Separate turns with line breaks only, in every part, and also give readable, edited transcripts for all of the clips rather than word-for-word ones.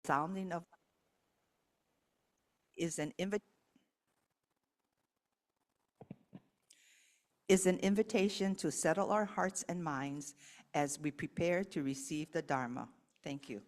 sounding of is an invi- is an invitation to settle our hearts and minds as we prepare to receive the Dharma. Thank you.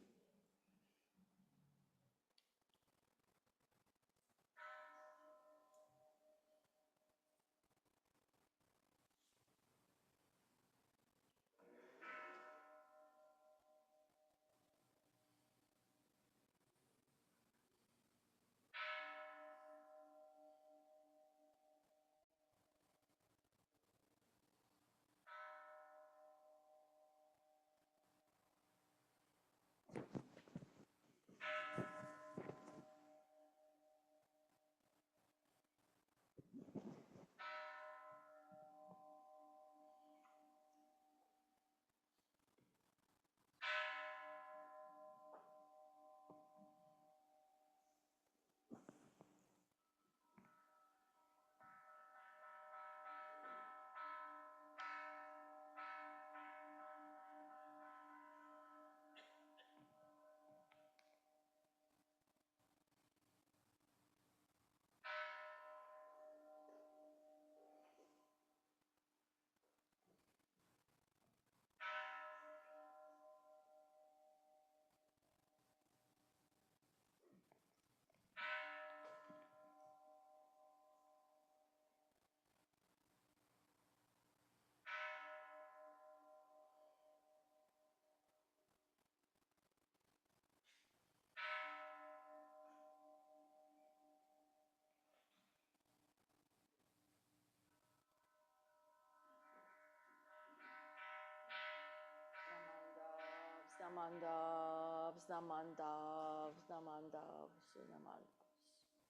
Namandavs, namandavs, namandavs, namandavs,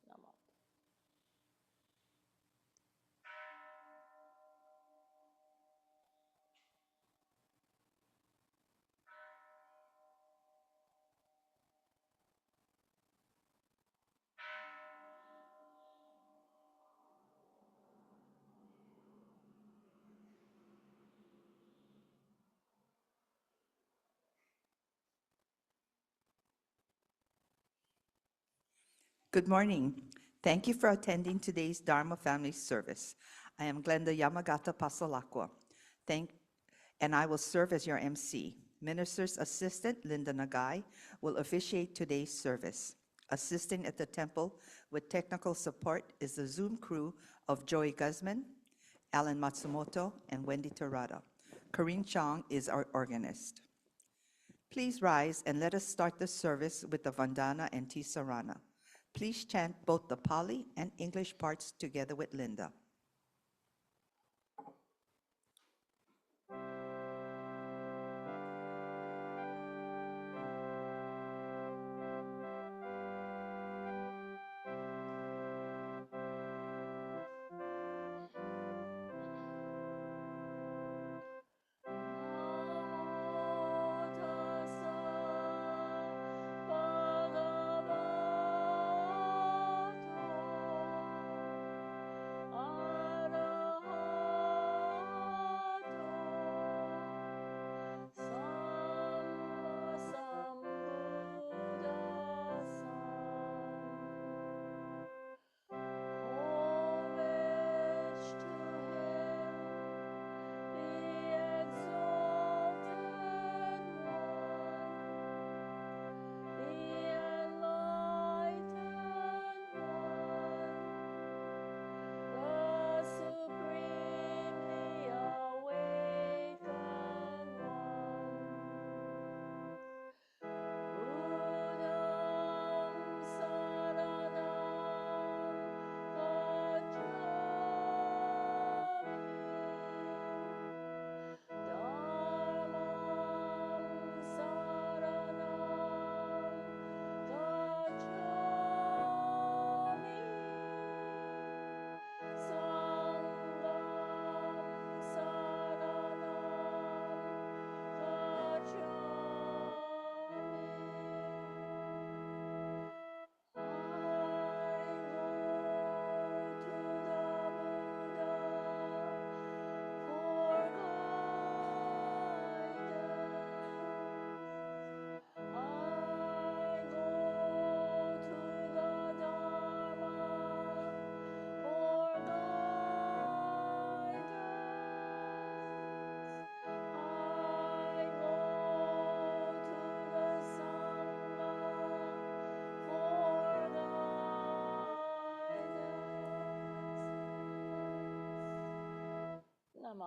namandavs.
Good morning. Thank you for attending today's Dharma Family Service. I am Glenda Yamagata Pasalakwa. Thank, and I will serve as your MC. Minister's Assistant Linda Nagai will officiate today's service. Assisting at the temple with technical support is the Zoom crew of Joey Guzman, Alan Matsumoto, and Wendy Terada. Corinne Chong is our organist. Please rise and let us start the service with the Vandana and Tisarana. Please chant both the Pali and English parts together with Linda.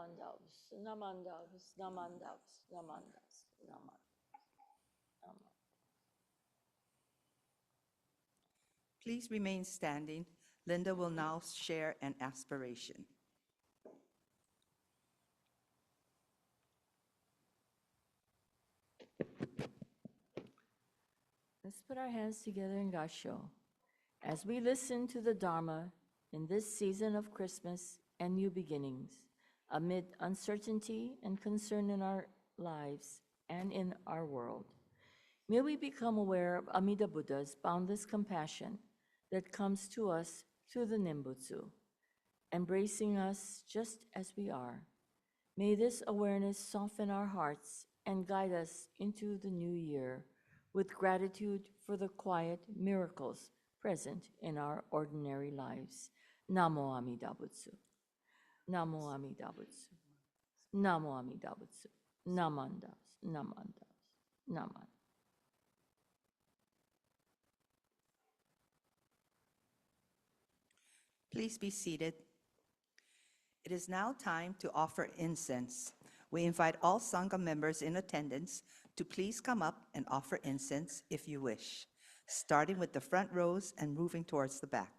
namandavs, namandavs, namandavs, namandavs, naman.
Please remain standing. Linda will now share an aspiration.
Let's put our hands together in Gasho as we listen to the Dharma in this season of Christmas and new beginnings, amid uncertainty and concern in our lives and in our world. May we become aware of Amida Buddha's boundless compassion that comes to us through the Nimbutsu, embracing us just as we are. May this awareness soften our hearts and guide us into the new year with gratitude for the quiet miracles present in our ordinary lives. Namo Amida Butsu. Namo Amida Butsu. Namo Amida Butsu. Namandas, namandas, naman.
Please be seated. It is now time to offer incense. We invite all Sangha members in attendance to please come up and offer incense if you wish, starting with the front rows and moving towards the back.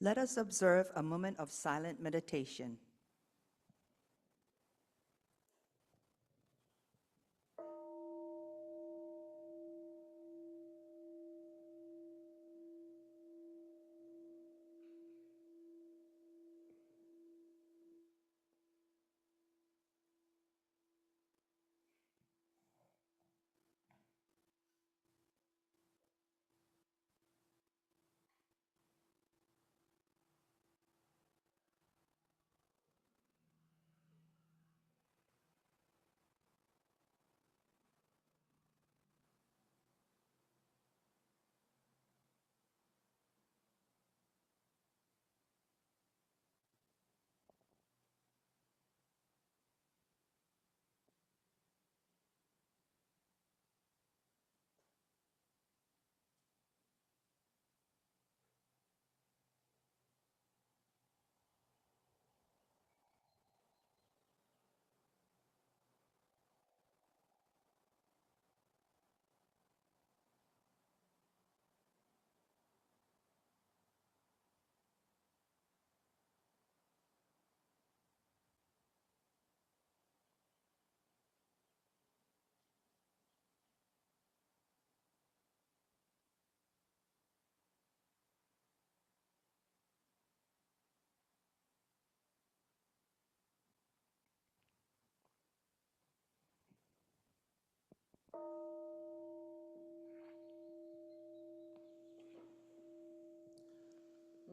Let us observe a moment of silent meditation.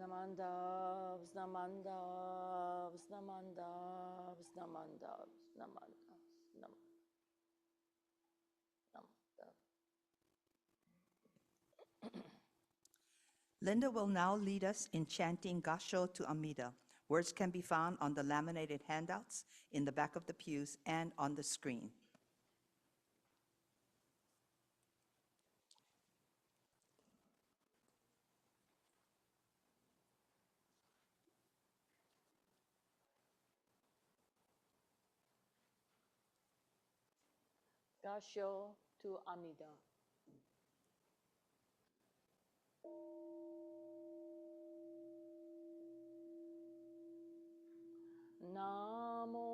Namandavs, namandavs, namandavs, namandavs, namandavs, namandavs.
Linda will now lead us in chanting Gasho to Amida. Words can be found on the laminated handouts in the back of the pews and on the screen.
Gasho to Amida. Namo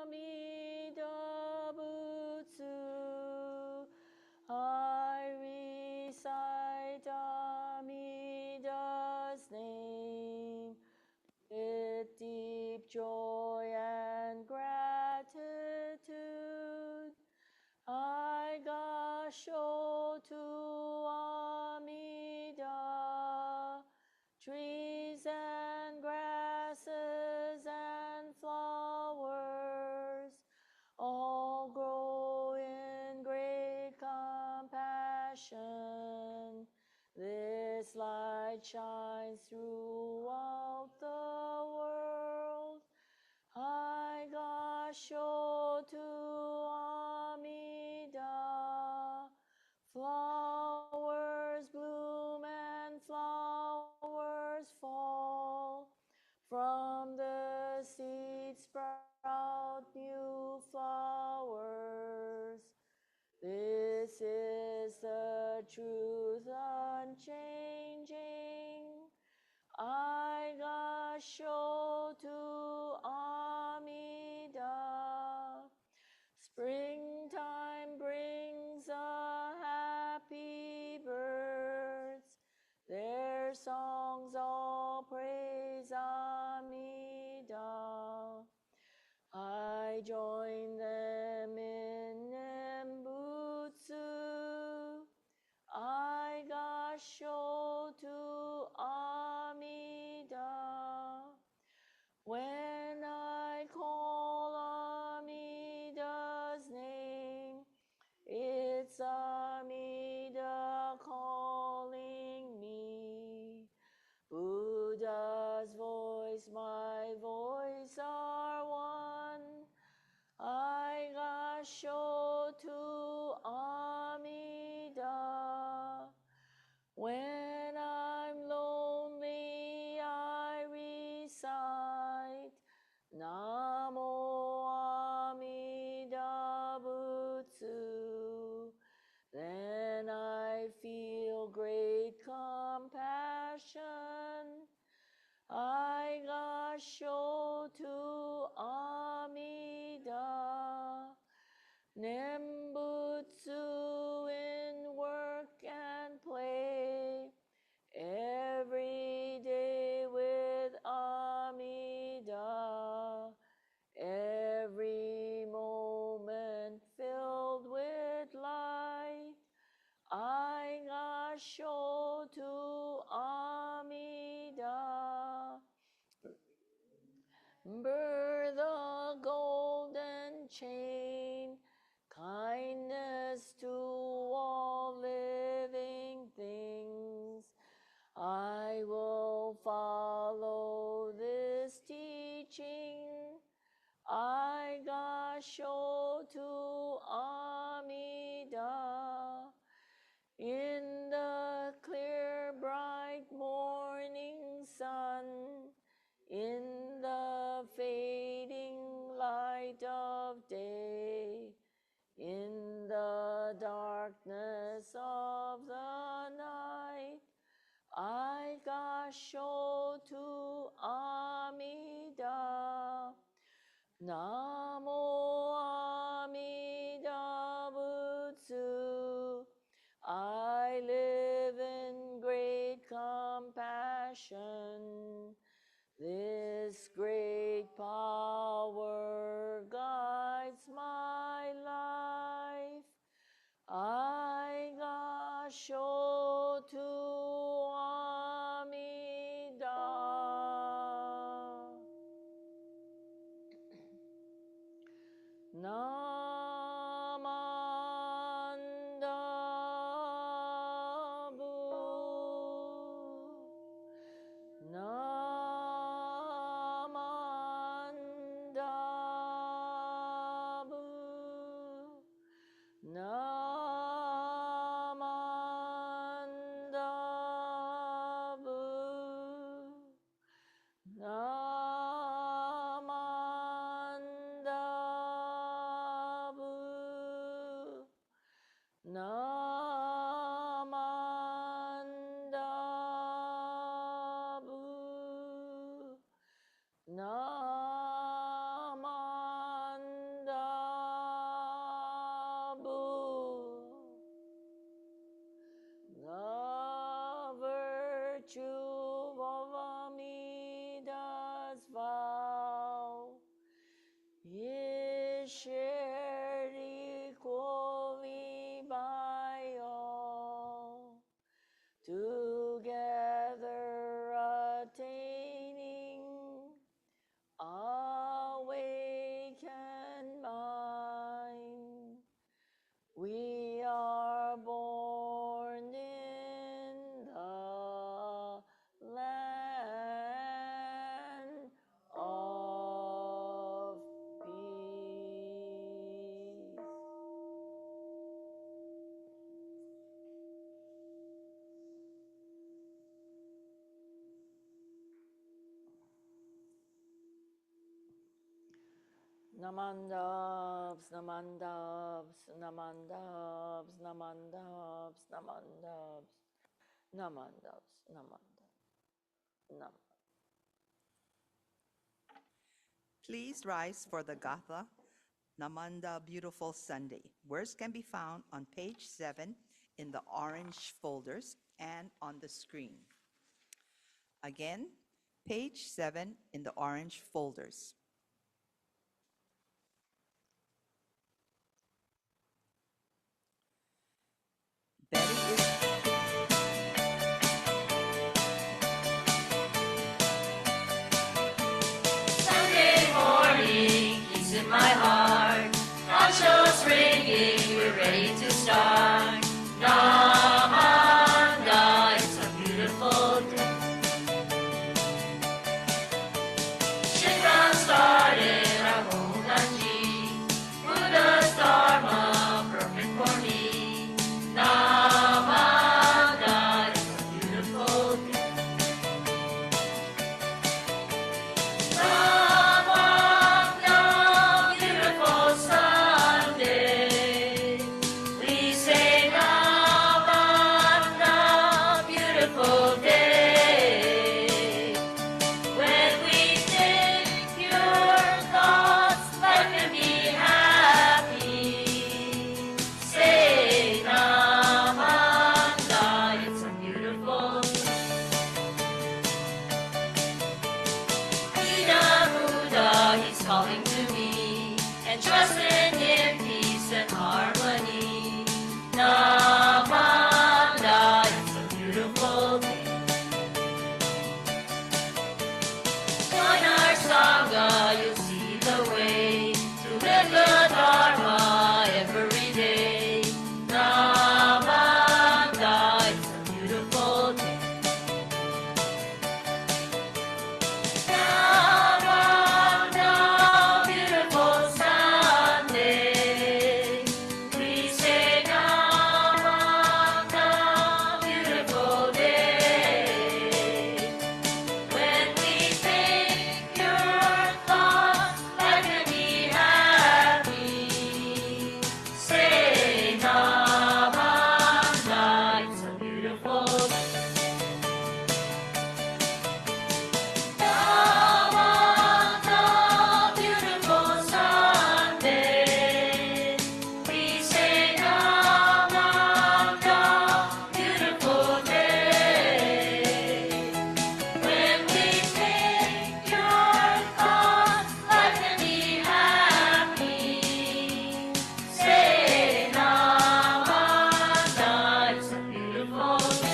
Amida Butsu. I recite Amida's name with deep joy and gratitude. I gasho to Amida, trees and grasses and flowers all grow in great compassion. This light shines throughout the world. I gasho to Amida. Flowers bloom and flowers fall. From the seed sprout new flowers. This is the truth unchanging. I gasho to Amida. Springtime brings a happy birds. Their songs all praise Amida. I join them in Nembutsu. I gasho to Amida. When I call Amida's name, it's Amida calling me. Buddha's voice, my voice are one. I gasho to Amida. When I'm lonely, I recite Namo Amida Butsu. Then I feel great compassion. I gasho to Amida. Nembutsu in work and play. Every day with Amida. Every moment filled with light. I gasho to Amida. Bird the golden chain, kindness to all living things. I will follow this teaching. I gasho to Amida. In the clear, bright morning sun, in the fading light of day, in the darkness of the night, I gasho to Amida. Namo Amida Butsu. I live in great compassion. This great power guides my life. I gasho to Amida. Namandabu. Namandabu. The virtue of Amida's vow is shared equally by all, together attaining awakened mind. We are born in the land of peace. Namandabs, namandabs, namandabs, namandabs, namandabs, namandabs, namandabs, nam.
Please rise for the Gatha Namanda Beautiful Sunday. Words can be found on page 7 in the orange folders and on the screen. Again, page 7 in the orange folders. Betty is
Sunday morning, peace in my heart. Ponchos ringing, we're ready to start. Namanda, it's a beautiful day. Shikran started our whole kanji. Buddha's Dharma, perfect for me. Namanda, it's a beautiful day. Namanda, beautiful Sunday. We say Namanda, beautiful day. When we think pure thoughts, life can be happy. Say Namanda, it's a beautiful day. Buddha, he's calling to me, and trust in him, peace and harmony. Namanda, it's a beautiful day. Join our Sangha, you'll see the way to live the Dharma every day. Namanda, it's a beautiful day. Namanda, beautiful Sunday. We say Namanda, beautiful day. When we think pure thoughts, life can be happy. Say Namanda, it's a beautiful day. Namanda, beautiful Sunday. We say Namanda, beautiful day. When we think pure thoughts, life can be happy. Say Namanda, it's a beautiful day.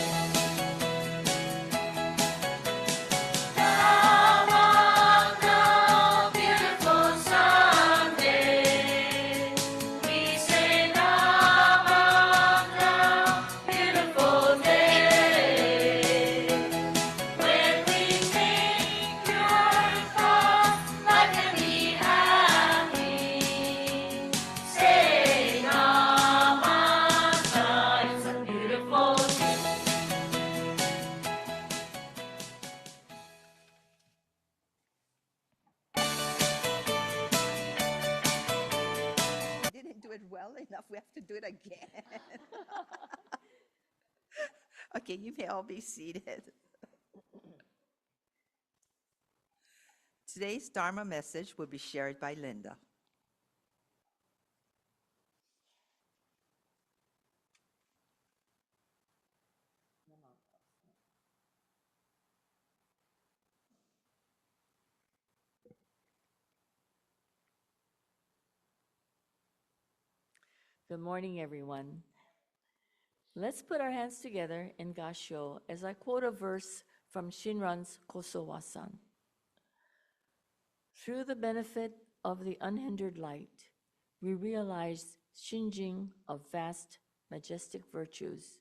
Namanda, beautiful Sunday. We say Namanda, beautiful day. When we think pure thoughts, life can be happy. Say Namanda, it's a beautiful day.
didn't do it well enough. We have to do it again. Okay, you may all be seated. Today's Dharma message will be shared by Linda.
Good morning, everyone. Let's put our hands together in Gassho as I quote a verse from Shinran's Kosowasan. Through the benefit of the unhindered light, we realize Shinjing of vast, majestic virtues,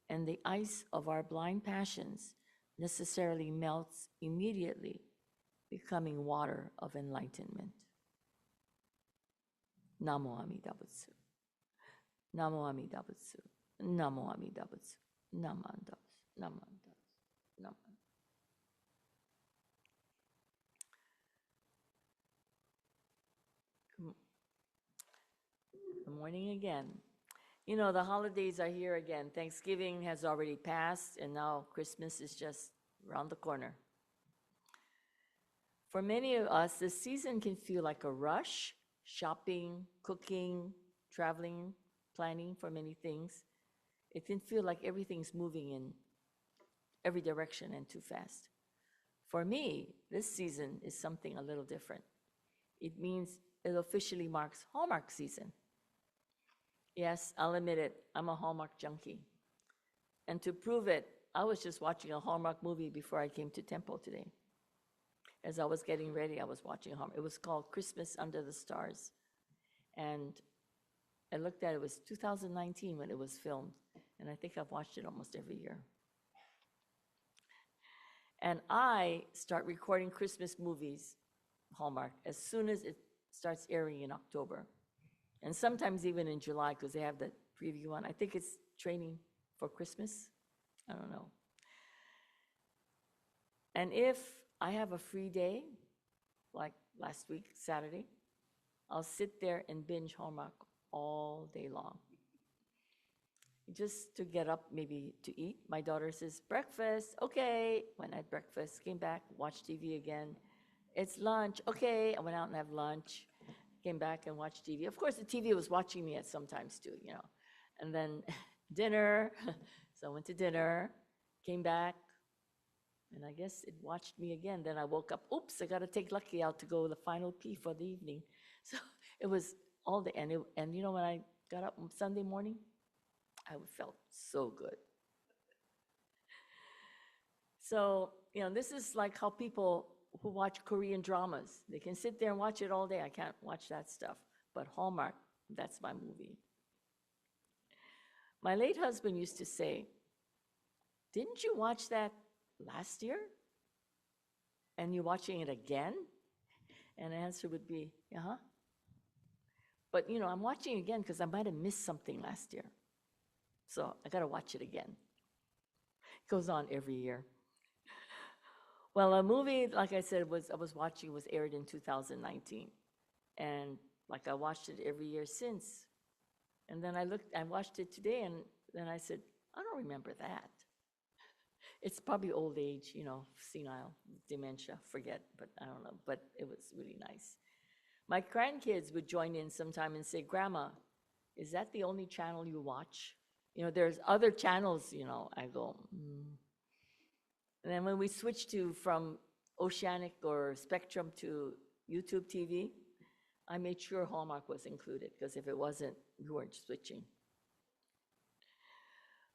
and the ice of our blind passions necessarily melts immediately, becoming water of enlightenment. Namo Amida Butsu. Namo Amida Butsu. Namo Amida Butsu. Namandas. Namandas. Namandas. Good morning again. You know, the holidays are here again. Thanksgiving has already passed, and now Christmas is just around the corner. For many of us, this season can feel like a rush, shopping, cooking, traveling, planning for many things. It can feel like everything's moving in every direction and too fast. For me, this season is something a little different. It means it officially marks Hallmark season. Yes, I'll admit it, I'm a Hallmark junkie. And to prove it, I was just watching a Hallmark movie before I came to Temple today. As I was getting ready, I was watching Hallmark. It was called Christmas Under the Stars. And I looked at it, it was 2019 when it was filmed. And I think I've watched it almost every year. And I start recording Christmas movies, Hallmark, as soon as it starts airing in October. And sometimes even in July, because they have the preview one. I think it's training for Christmas. I don't know. And if I have a free day, like last week, Saturday, I'll sit there and binge Hallmark all day long. Just to get up, maybe to eat. My daughter says, breakfast, okay. Went at breakfast, came back, watched TV again. It's lunch, okay. I went out and had lunch, came back and watched TV. Of course, the TV was watching me at sometimes too, you know. And then dinner, so I went to dinner, came back, and I guess it watched me again. Then I woke up, oops, I gotta take Lucky out to go the final pee for the evening. So it was all day, and you know, when I got up on Sunday morning, I felt so good. So, you know, this is like how people who watch Korean dramas, they can sit there and watch it all day. I can't watch that stuff. But Hallmark, that's my movie. My late husband used to say, didn't you watch that last year? And you're watching it again? And the answer would be, uh-huh. But, you know, I'm watching it again because I might have missed something last year. So I got to watch it again. It goes on every year. Well, a movie, like I said, I was watching was aired in 2019. And like I watched it every year since. And then I watched it today, and then I said, I don't remember that. It's probably old age, you know, senile, dementia, forget, but I don't know. But it was really nice. My grandkids would join in sometime and say, Grandma, is that the only channel you watch? You know, there's other channels, you know. I go, And then when we switched from Oceanic or Spectrum to YouTube TV, I made sure Hallmark was included, because if it wasn't, we weren't switching.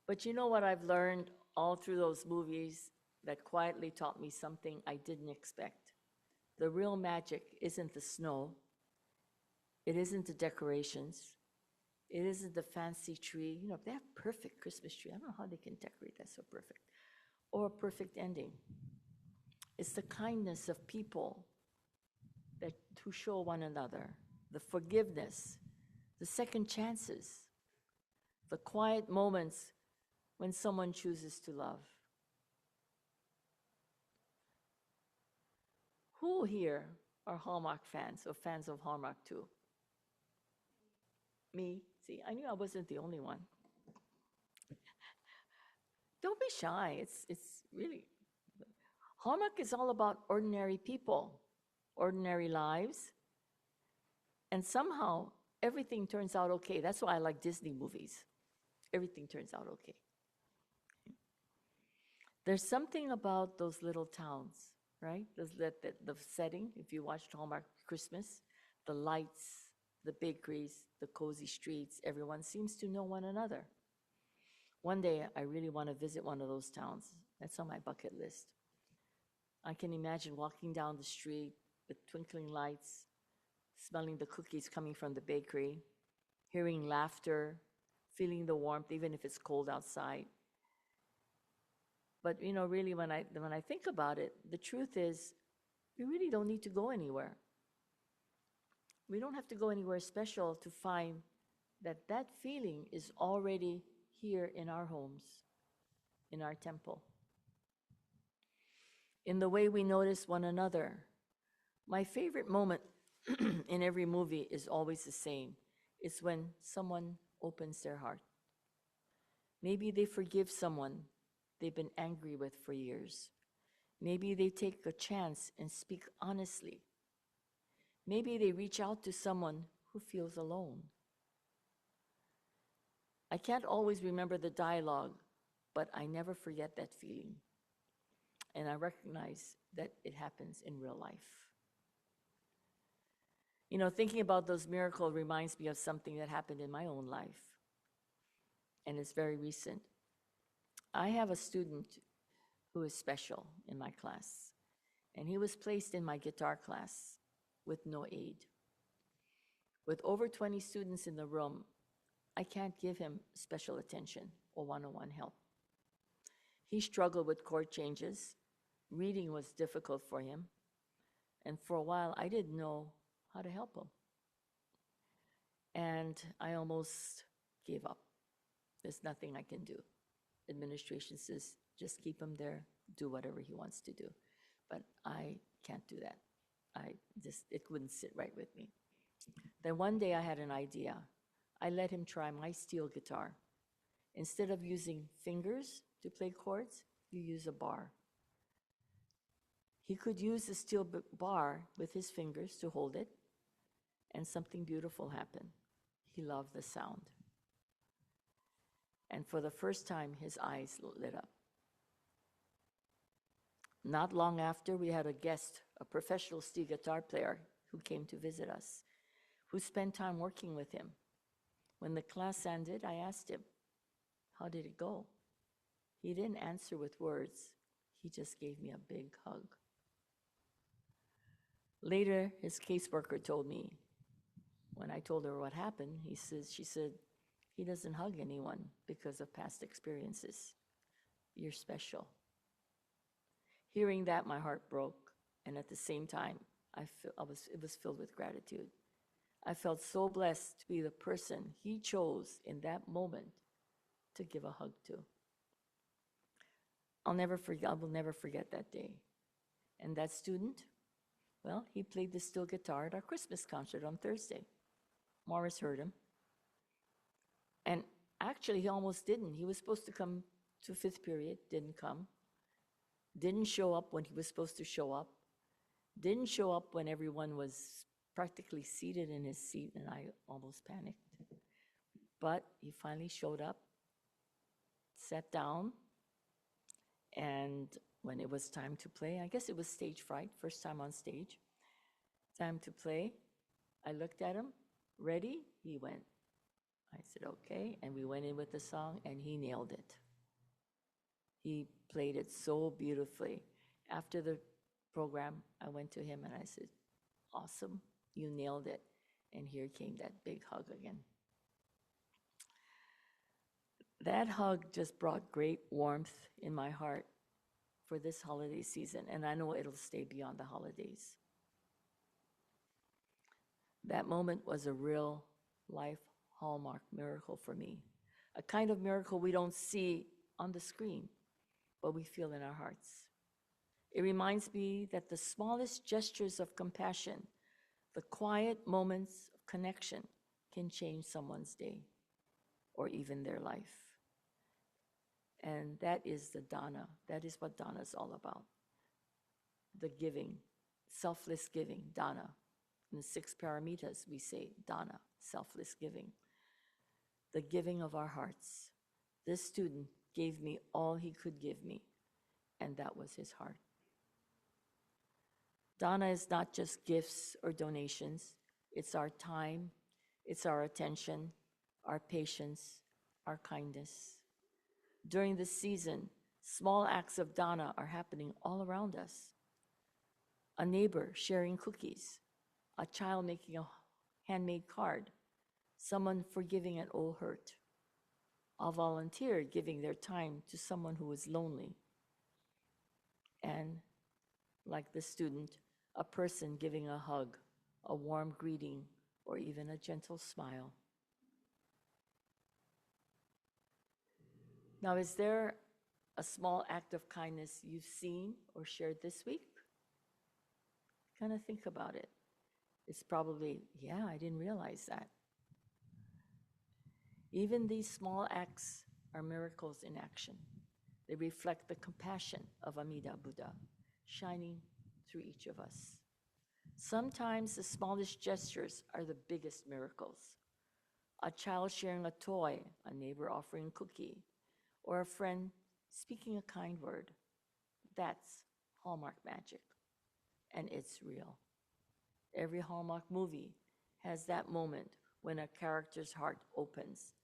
But you know what I've learned all through those movies that quietly taught me something I didn't expect? The real magic isn't the snow. It isn't the decorations. It isn't the fancy tree. You know, they have perfect Christmas tree. I don't know how they can decorate that so perfect. Or a perfect ending. It's the kindness of people who show one another, the forgiveness, the second chances, the quiet moments when someone chooses to love. Who here are Hallmark fans or fans of Hallmark too? Me? See, I knew I wasn't the only one. Don't be shy. It's really, Hallmark is all about ordinary people, ordinary lives, and somehow everything turns out okay. That's why I like Disney movies. Everything turns out okay. There's something about those little towns, right? The setting, if you watched Hallmark Christmas, the lights, the bakeries, the cozy streets, everyone seems to know one another. One day, I really want to visit one of those towns. That's on my bucket list. I can imagine walking down the street with twinkling lights, smelling the cookies coming from the bakery, hearing laughter, feeling the warmth, even if it's cold outside. But really, when I think about it, the truth is, we really don't need to go anywhere. We don't have to go anywhere special to find that that feeling is already here in our homes, in our temple, in the way we notice one another. My favorite moment in every movie is always the same. It's when someone opens their heart. Maybe they forgive someone they've been angry with for years. Maybe they take a chance and speak honestly. Maybe they reach out to someone who feels alone. I can't always remember the dialogue, but I never forget that feeling. And I recognize that it happens in real life. Thinking about those miracles reminds me of something that happened in my own life, and it's very recent. I have a student who is special in my class, and he was placed in my guitar class with no aid. With over 20 students in the room, I can't give him special attention or one-on-one help. He struggled with chord changes. Reading was difficult for him. And for a while, I didn't know how to help him. And I almost gave up. There's nothing I can do. Administration says, just keep him there, do whatever he wants to do. But I can't do that. It wouldn't sit right with me. Then one day I had an idea. I let him try my steel guitar. Instead of using fingers to play chords, you use a bar. He could use the steel bar with his fingers to hold it, and something beautiful happened. He loved the sound. And for the first time, his eyes lit up. Not long after, we had a guest, a professional steel guitar player who came to visit us, who spent time working with him. When the class ended, I asked him, how did it go? He didn't answer with words. He just gave me a big hug. Later, his caseworker told me, when I told her what happened, she said, he doesn't hug anyone because of past experiences. You're special. Hearing that, my heart broke, and at the same time, it was filled with gratitude. I felt so blessed to be the person he chose in that moment to give a hug to. I will never forget that day. And that student, well, he played the steel guitar at our Christmas concert on Thursday. Morris heard him. And actually, he almost didn't. He was supposed to come to fifth period, didn't come. Didn't show up when he was supposed to show up. Didn't show up when everyone was practically seated in his seat, and I almost panicked. But he finally showed up, sat down, and when it was time to play, I guess it was stage fright, first time on stage. Time to play. I looked at him. Ready? He went. I said, okay, and we went in with the song, and he nailed it. He played it so beautifully. After the program, I went to him and I said, awesome, you nailed it. And here came that big hug again. That hug just brought great warmth in my heart for this holiday season, and I know it'll stay beyond the holidays. That moment was a real life hallmark miracle for me, a kind of miracle we don't see on the screen, but we feel in our hearts. It reminds me that the smallest gestures of compassion, the quiet moments of connection, can change someone's day or even their life. And that is the dana. That is what dana is all about. The giving, selfless giving, dana. In the 6 paramitas, we say dana, selfless giving. The giving of our hearts. This student gave me all he could give me, and that was his heart. Dana is not just gifts or donations. It's our time, it's our attention, our patience, our kindness. During this season, small acts of dana are happening all around us. A neighbor sharing cookies, a child making a handmade card, someone forgiving an old hurt, a volunteer giving their time to someone who is lonely, and, like the student, a person giving a hug, a warm greeting, or even a gentle smile. Now, is there a small act of kindness you've seen or shared this week? Kind of think about it. It's probably, yeah, I didn't realize that. Even these small acts are miracles in action. They reflect the compassion of Amida Buddha shining through each of us. Sometimes the smallest gestures are the biggest miracles. A child sharing a toy, a neighbor offering a cookie, or a friend speaking a kind word. That's Hallmark magic, and it's real. Every Hallmark movie has that moment when a character's heart opens,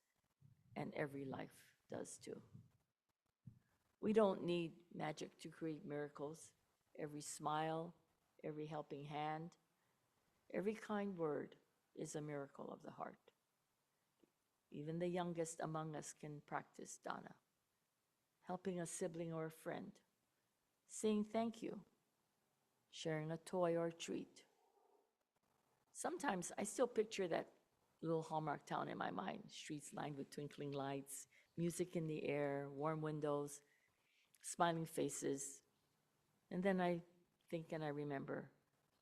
and every life does too. We don't need magic to create miracles. Every smile, every helping hand, every kind word is a miracle of the heart. Even the youngest among us can practice dana, helping a sibling or a friend, saying thank you, sharing a toy or a treat. Sometimes I still picture that little Hallmark town in my mind, streets lined with twinkling lights, music in the air, warm windows, smiling faces. And then I think and I remember,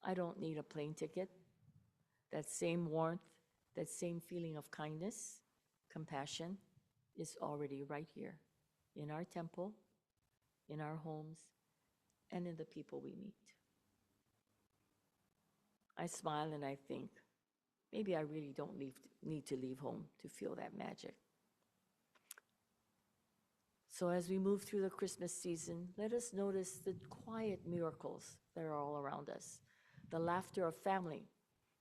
I don't need a plane ticket. That same warmth, that same feeling of kindness, compassion is already right here in our temple, in our homes, and in the people we meet. I smile and I think, maybe I really don't need to leave home to feel that magic. So as we move through the Christmas season, let us notice the quiet miracles that are all around us, the laughter of family,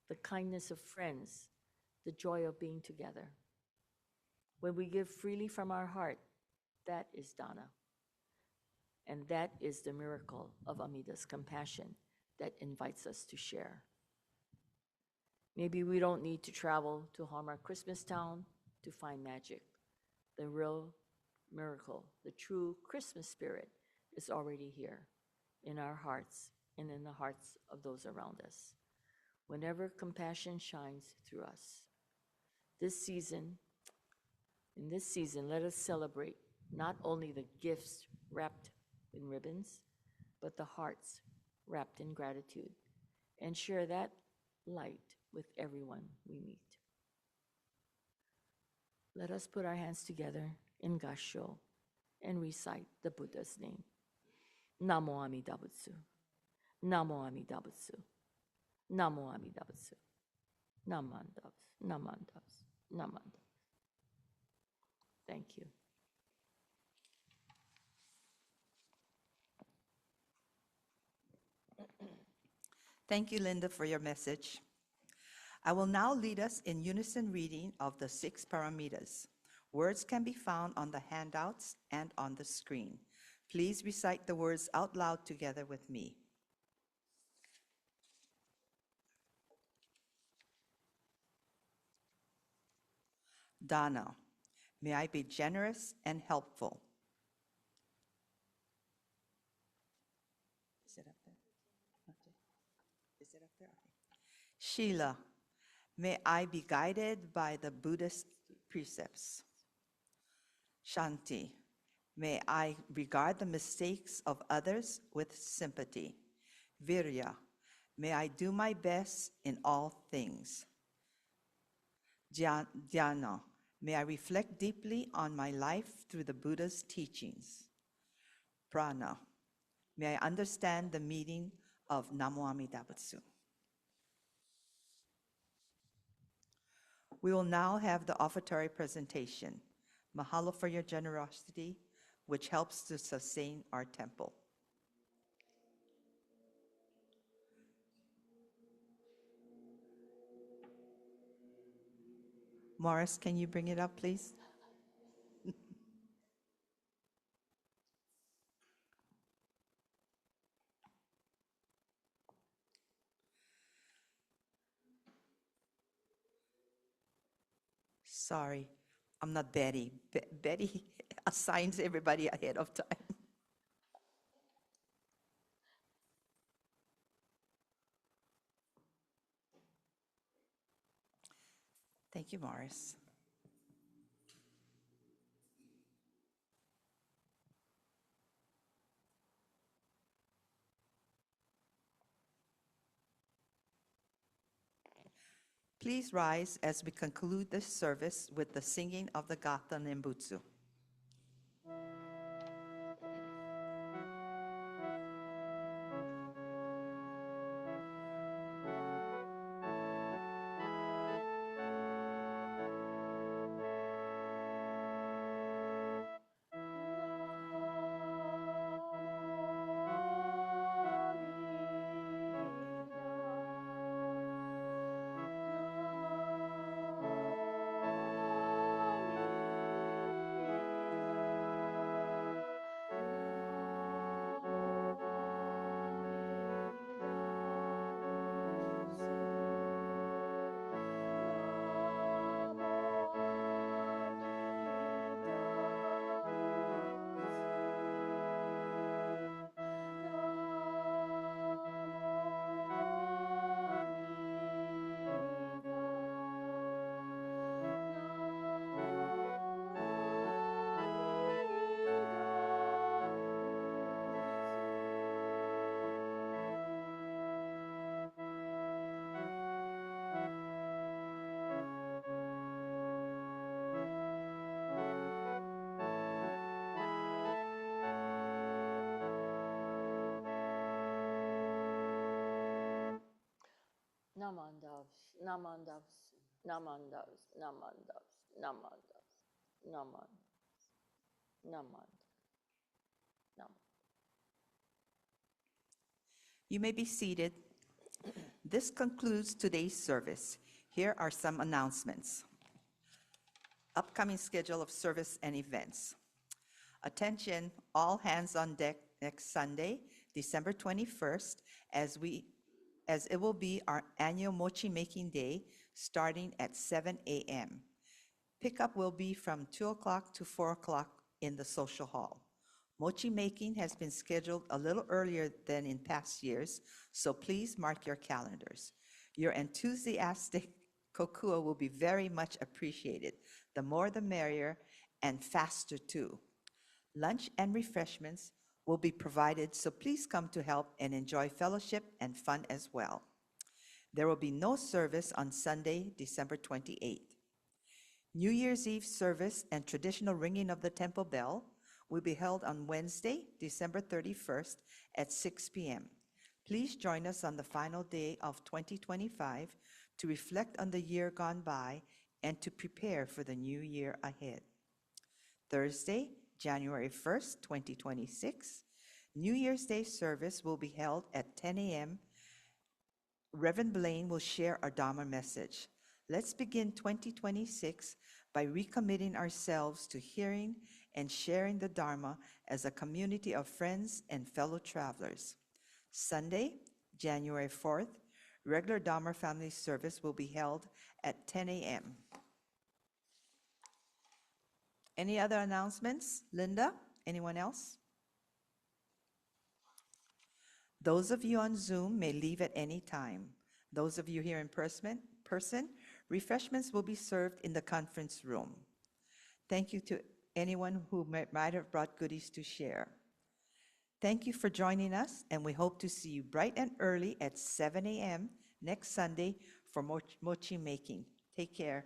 the kindness of friends, the joy of being together. When we give freely from our heart, that is dana. And that is the miracle of Amida's compassion that invites us to share. Maybe we don't need to travel to Hallmark Christmas Town to find magic. The real miracle, the true Christmas spirit is already here in our hearts and in the hearts of those around us. Whenever compassion shines through us. In this season, let us celebrate not only the gifts wrapped in ribbons, but the hearts wrapped in gratitude, and share that light with everyone we meet. Let us put our hands together in Gassho and recite the Buddha's name. Namo Amida Butsu. Namo Amida Butsu. Namo Amida Butsu. Namandavs, namandavs, namandavs. Thank you.
Thank you, Linda, for your message. I will now lead us in unison reading of the 6 paramitas. Words can be found on the handouts and on the screen. Please recite the words out loud together with me. Dana, may I be generous and helpful. Is it up there? Okay. Is it up there? Okay. Sheila, may I be guided by the Buddhist precepts. Shanti, may I regard the mistakes of others with sympathy. Virya, may I do my best in all things. Dhyana, May I reflect deeply on my life through the Buddha's teachings. Prana. May I understand the meaning of Namo Amida Butsu. We will now have the offertory presentation. Mahalo for your generosity, which helps to sustain our temple. Morris, can you bring it up, please? Sorry, I'm not Betty. Betty assigns everybody ahead of time. Thank you, Morris. Please rise as we conclude this service with the singing of the Gatha Nembutsu.
Namandavs, namandavs, namandavs, namandavs, namandavs, naman, naman, naman.
You may be seated. This concludes today's service. Here are some announcements. Upcoming schedule of service and events. Attention, all hands on deck next Sunday, December 21st, as it will be our annual mochi making day starting at 7 a.m. Pickup will be from 2 o'clock to 4 o'clock in the social hall. Mochi making has been scheduled a little earlier than in past years, so please mark your calendars. Your enthusiastic kokua will be very much appreciated. The more the merrier, and faster too. Lunch and refreshments will be provided, so please come to help and enjoy fellowship and fun as well. There will be no service on Sunday, December 28th. New Year's Eve service and traditional ringing of the temple bell will be held on Wednesday, December 31st at 6 p.m. Please join us on the final day of 2025 to reflect on the year gone by and to prepare for the new year ahead. Thursday, January 1st, 2026, New Year's Day service will be held at 10 a.m. Reverend Blaine will share our Dharma message. Let's begin 2026 by recommitting ourselves to hearing and sharing the Dharma as a community of friends and fellow travelers. Sunday, January 4th, regular Dharma family service will be held at 10 a.m. Any other announcements? Linda, anyone else? Those of you on Zoom may leave at any time. Those of you here in person, refreshments will be served in the conference room. Thank you to anyone who might have brought goodies to share. Thank you for joining us, and we hope to see you bright and early at 7 a.m. next Sunday for mochi making. Take care.